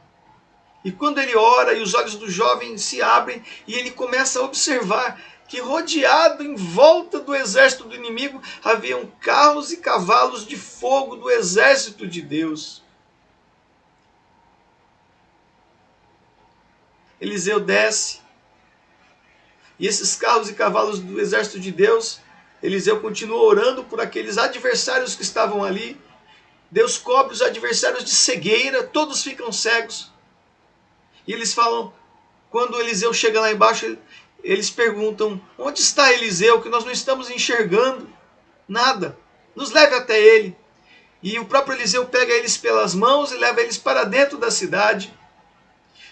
E quando ele ora e os olhos do jovem se abrem e ele começa a observar que rodeado em volta do exército do inimigo haviam carros e cavalos de fogo do exército de Deus. Eliseu desce e esses carros e cavalos do exército de Deus, Eliseu continua orando por aqueles adversários que estavam ali. Deus cobre os adversários de cegueira, todos ficam cegos. E eles falam, quando Eliseu chega lá embaixo, eles perguntam, onde está Eliseu, que nós não estamos enxergando nada, nos leve até ele. E o próprio Eliseu pega eles pelas mãos e leva eles para dentro da cidade.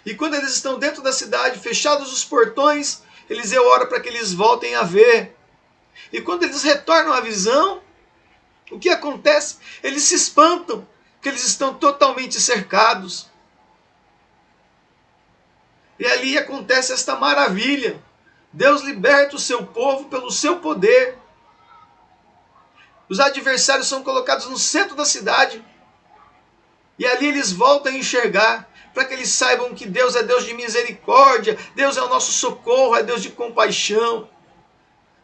E quando eles estão dentro da cidade, fechados os portões, Eliseu ora para que eles voltem a ver. E quando eles retornam à visão, o que acontece? Eles se espantam, porque eles estão totalmente cercados. E ali acontece esta maravilha. Deus liberta o seu povo pelo seu poder. Os adversários são colocados no centro da cidade. E ali eles voltam a enxergar, para que eles saibam que Deus é Deus de misericórdia, Deus é o nosso socorro, é Deus de compaixão.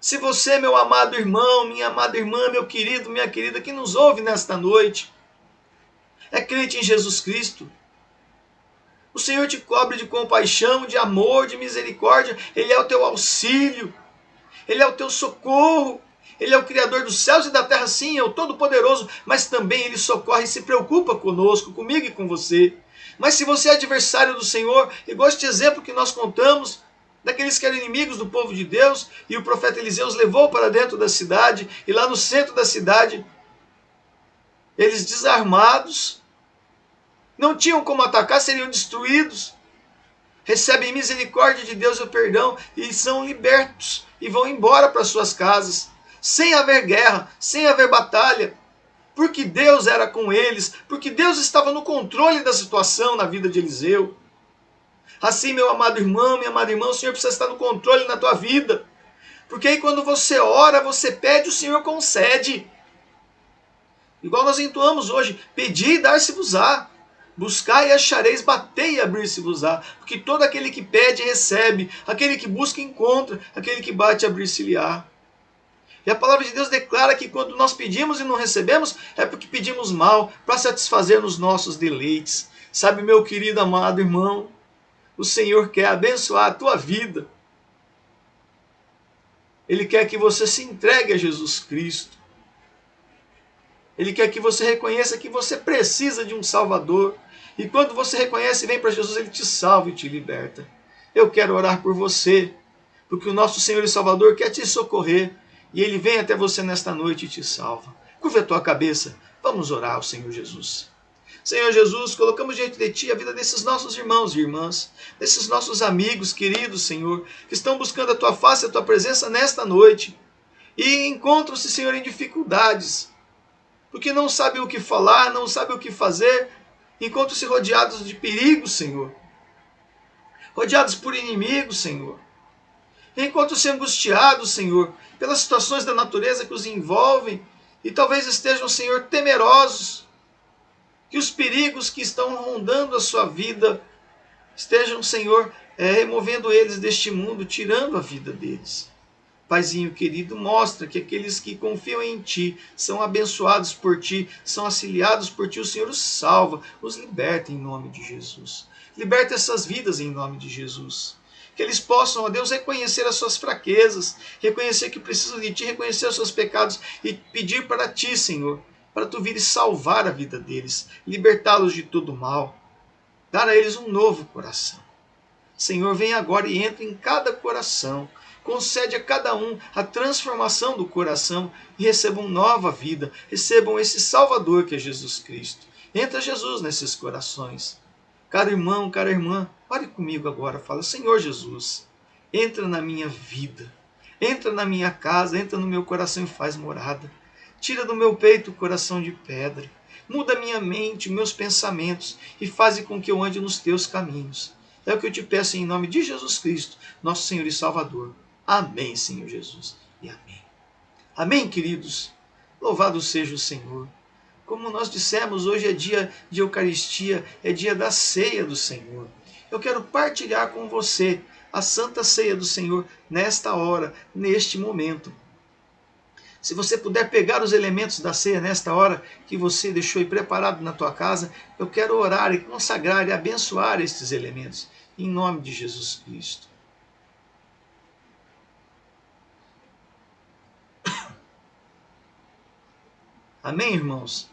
Se você, meu amado irmão, minha amada irmã, meu querido, minha querida, que nos ouve nesta noite, é crente em Jesus Cristo, o Senhor te cobre de compaixão, de amor, de misericórdia. Ele é o teu auxílio, Ele é o teu socorro. Ele é o Criador dos céus e da terra, sim, é o Todo-Poderoso, mas também Ele socorre e se preocupa conosco, comigo e com você. Mas se você é adversário do Senhor, igual este exemplo que nós contamos, daqueles que eram inimigos do povo de Deus, e o profeta Eliseu os levou para dentro da cidade, e lá no centro da cidade, eles desarmados, não tinham como atacar, seriam destruídos. Recebem misericórdia de Deus e o perdão e são libertos e vão embora para suas casas, sem haver guerra, sem haver batalha, porque Deus era com eles, porque Deus estava no controle da situação na vida de Eliseu. Assim, meu amado irmão, minha amada irmã, o Senhor precisa estar no controle na tua vida, porque aí quando você ora, você pede, o Senhor concede. Igual nós entoamos hoje, pedi e dar-se-vos-á. Buscai e achareis, batei e abrir-se-vos-á. Porque todo aquele que pede, recebe. Aquele que busca, encontra. Aquele que bate, abrir-se-lhe-á. E a palavra de Deus declara que quando nós pedimos e não recebemos, é porque pedimos mal, para satisfazer os nossos deleites. Sabe, meu querido, amado irmão, o Senhor quer abençoar a tua vida. Ele quer que você se entregue a Jesus Cristo. Ele quer que você reconheça que você precisa de um Salvador. E quando você reconhece e vem para Jesus, Ele te salva e te liberta. Eu quero orar por você, porque o nosso Senhor e Salvador quer te socorrer. E Ele vem até você nesta noite e te salva. Curva a tua cabeça, vamos orar ao Senhor Jesus. Senhor Jesus, colocamos diante de Ti a vida desses nossos irmãos e irmãs, desses nossos amigos queridos, Senhor, que estão buscando a Tua face e a Tua presença nesta noite. E encontram-se, Senhor, em dificuldades, porque não sabem o que falar, não sabem o que fazer, encontram-se rodeados de perigo, Senhor, rodeados por inimigos, Senhor, encontram-se angustiados, Senhor, pelas situações da natureza que os envolvem, e talvez estejam, Senhor, temerosos, que os perigos que estão rondando a sua vida estejam, Senhor, removendo eles deste mundo, tirando a vida deles. Paizinho querido, mostra que aqueles que confiam em Ti são abençoados por Ti, são auxiliados por Ti. O Senhor os salva, os liberta em nome de Jesus. Liberta essas vidas em nome de Jesus. Que eles possam, ó Deus, reconhecer as suas fraquezas, reconhecer que precisam de Ti, reconhecer os seus pecados e pedir para Ti, Senhor, para Tu vires salvar a vida deles, libertá-los de todo mal, dar a eles um novo coração. Senhor, vem agora e entra em cada coração. Concede a cada um a transformação do coração e recebam nova vida. Recebam esse Salvador que é Jesus Cristo. Entra Jesus nesses corações. Caro irmão, cara irmã, ore comigo agora. Fala, Senhor Jesus, entra na minha vida. Entra na minha casa, entra no meu coração e faz morada. Tira do meu peito o coração de pedra. Muda minha mente, meus pensamentos e faze com que eu ande nos teus caminhos. É o que eu te peço em nome de Jesus Cristo, nosso Senhor e Salvador. Amém, Senhor Jesus. E amém. Amém, queridos. Louvado seja o Senhor. Como nós dissemos, hoje é dia de Eucaristia, é dia da ceia do Senhor. Eu quero partilhar com você a Santa Ceia do Senhor nesta hora, neste momento. Se você puder pegar os elementos da ceia nesta hora que você deixou aí preparado na tua casa, eu quero orar e consagrar e abençoar estes elementos, em nome de Jesus Cristo. Amém, irmãos?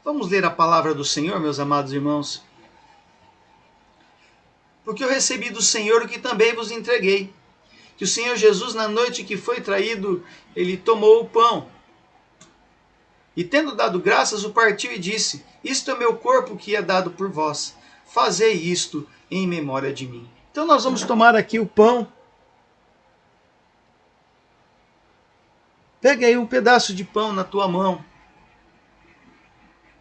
Vamos ler a palavra do Senhor, meus amados irmãos. Porque eu recebi do Senhor o que também vos entreguei. Que o Senhor Jesus, na noite que foi traído, ele tomou o pão. E tendo dado graças, o partiu e disse: isto é meu corpo que é dado por vós. Fazei isto em memória de mim. Então nós vamos tomar aqui o pão. Pega aí um pedaço de pão na tua mão.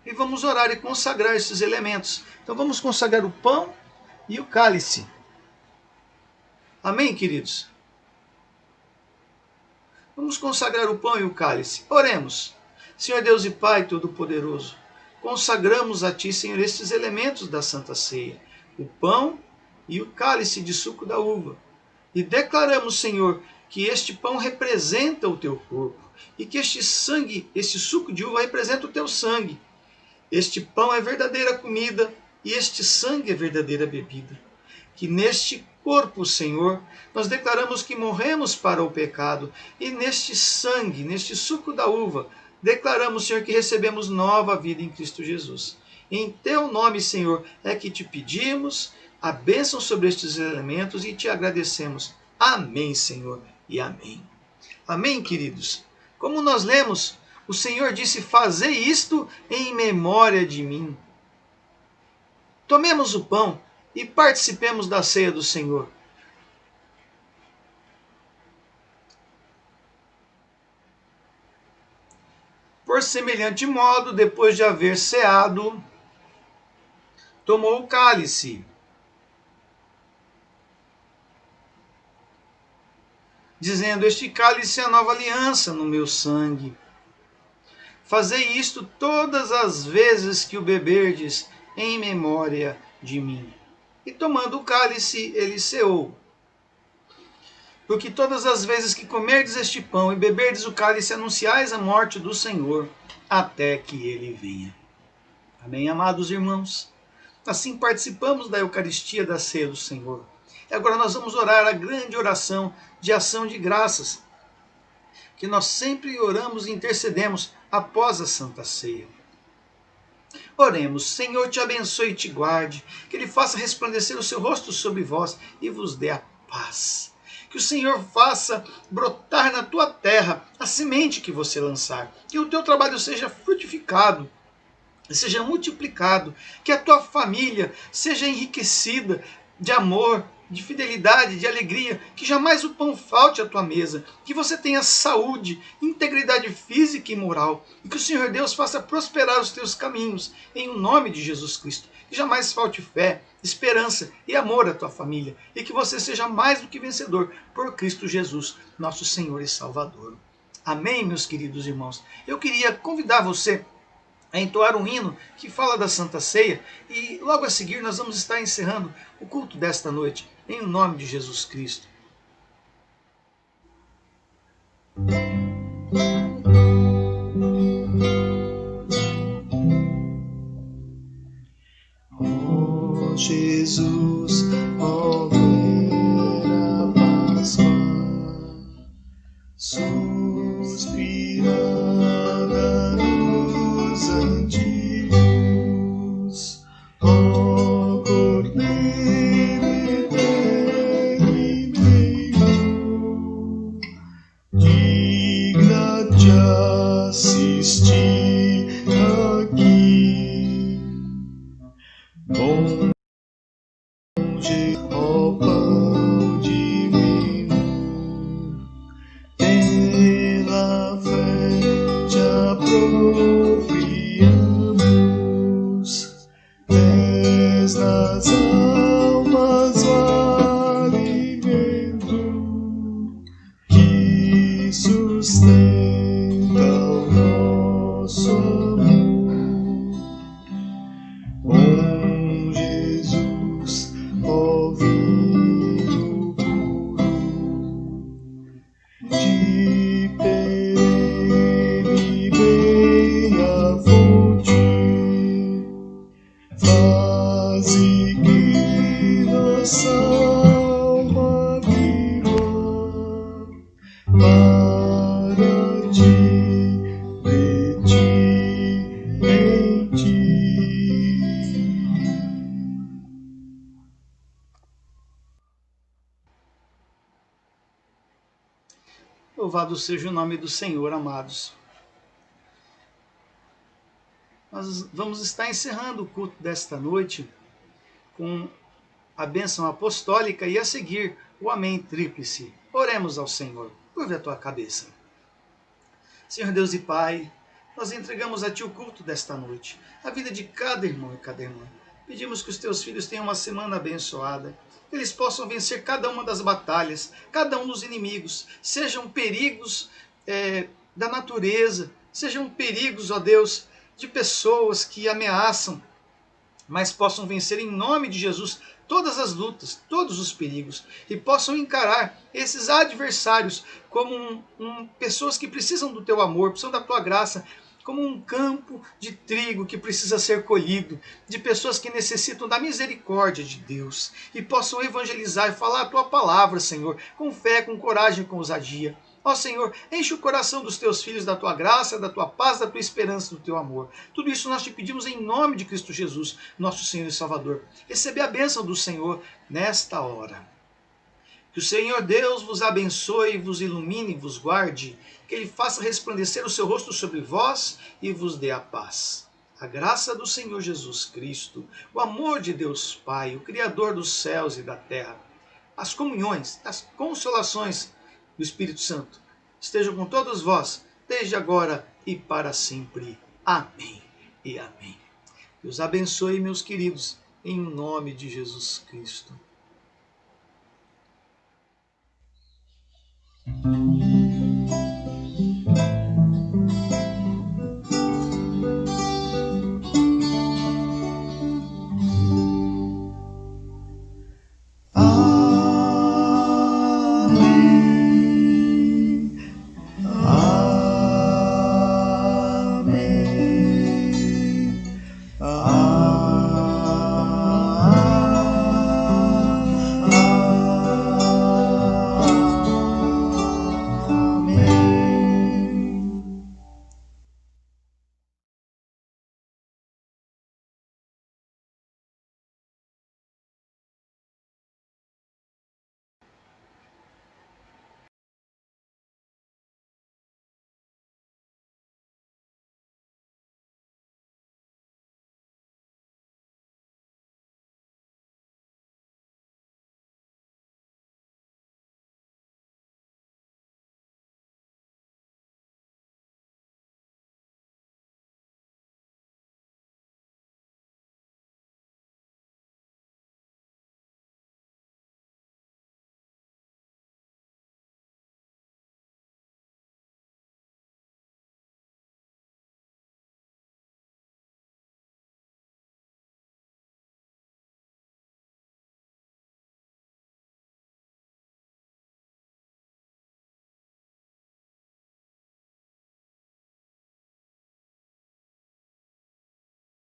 E vamos orar e consagrar esses elementos. Então vamos consagrar o pão e o cálice. Amém, queridos? Vamos consagrar o pão e o cálice. Oremos. Senhor Deus e Pai Todo-Poderoso, consagramos a Ti, Senhor, estes elementos da Santa Ceia, o pão e o cálice de suco da uva. E declaramos, Senhor, que este pão representa o Teu corpo e que este sangue, este suco de uva representa o Teu sangue. Este pão é verdadeira comida e este sangue é verdadeira bebida. Que neste corpo, Senhor, nós declaramos que morremos para o pecado e neste sangue, neste suco da uva, declaramos, Senhor, que recebemos nova vida em Cristo Jesus. Em Teu nome, Senhor, é que Te pedimos a bênção sobre estes elementos e Te agradecemos. Amém, Senhor, e amém. Amém, queridos? Como nós lemos, o Senhor disse: fazei isto em memória de mim. Tomemos o pão e participemos da ceia do Senhor. Por semelhante modo, depois de haver ceado, tomou o cálice, dizendo: este cálice é a nova aliança no meu sangue. Fazei isto todas as vezes que o beberdes, em memória de mim. E tomando o cálice, ele ceou. Porque todas as vezes que comerdes este pão e beberdes o cálice, anunciais a morte do Senhor, até que ele venha. Amém, amados irmãos? Assim participamos da Eucaristia da ceia do Senhor. E agora nós vamos orar a grande oração de ação de graças, que nós sempre oramos e intercedemos após a Santa Ceia. Oremos. Senhor, te abençoe e te guarde, que Ele faça resplandecer o seu rosto sobre vós e vos dê a paz. Que o Senhor faça brotar na tua terra a semente que você lançar, que o teu trabalho seja frutificado, seja multiplicado, que a tua família seja enriquecida de amor, de fidelidade, de alegria, que jamais o pão falte à tua mesa, que você tenha saúde, integridade física e moral, e que o Senhor Deus faça prosperar os teus caminhos, em o nome de Jesus Cristo, que jamais falte fé, esperança e amor à tua família, e que você seja mais do que vencedor por Cristo Jesus, nosso Senhor e Salvador. Amém, meus queridos irmãos? Eu queria convidar você a entoar um hino que fala da Santa Ceia, e logo a seguir nós vamos estar encerrando o culto desta noite, em nome de Jesus Cristo.
Oh Jesus, ó vera Páscoa, suspirada nos antigos, ó Cordeiro eterno e meio, digna de assistir aqui. Bom Jesus, ó pão divino, pela fé te apropriamos, és nas almas o alimento que sustenta o nosso amor. Bom Jesus, ó vinho puro, de perene bem a fonte, faze que nossa alma viva para ti, de ti, em ti.
Louvado seja o nome do Senhor, amados. Nós vamos estar encerrando o culto desta noite com a bênção apostólica e a seguir o Amém Tríplice. Oremos ao Senhor. Curve a tua cabeça. Senhor Deus e Pai, nós entregamos a Ti o culto desta noite, a vida de cada irmão e cada irmã. Pedimos que os Teus filhos tenham uma semana abençoada, que eles possam vencer cada uma das batalhas, cada um dos inimigos, sejam perigos da natureza, sejam perigos, ó Deus, de pessoas que ameaçam, mas possam vencer em nome de Jesus todas as lutas, todos os perigos, e possam encarar esses adversários como pessoas que precisam do teu amor, precisam da tua graça, como um campo de trigo que precisa ser colhido, de pessoas que necessitam da misericórdia de Deus, e possam evangelizar e falar a tua palavra, Senhor, com fé, com coragem, com ousadia. Ó Senhor, enche o coração dos teus filhos da tua graça, da tua paz, da tua esperança, do teu amor. Tudo isso nós te pedimos em nome de Cristo Jesus, nosso Senhor e Salvador. Recebe a bênção do Senhor nesta hora. Que o Senhor Deus vos abençoe, vos ilumine e vos guarde. Que Ele faça resplandecer o seu rosto sobre vós e vos dê a paz. A graça do Senhor Jesus Cristo, o amor de Deus Pai, o Criador dos céus e da terra, as comunhões, as consolações do Espírito Santo estejam com todos vós, desde agora e para sempre. Amém e amém. Deus abençoe, meus queridos, em nome de Jesus Cristo.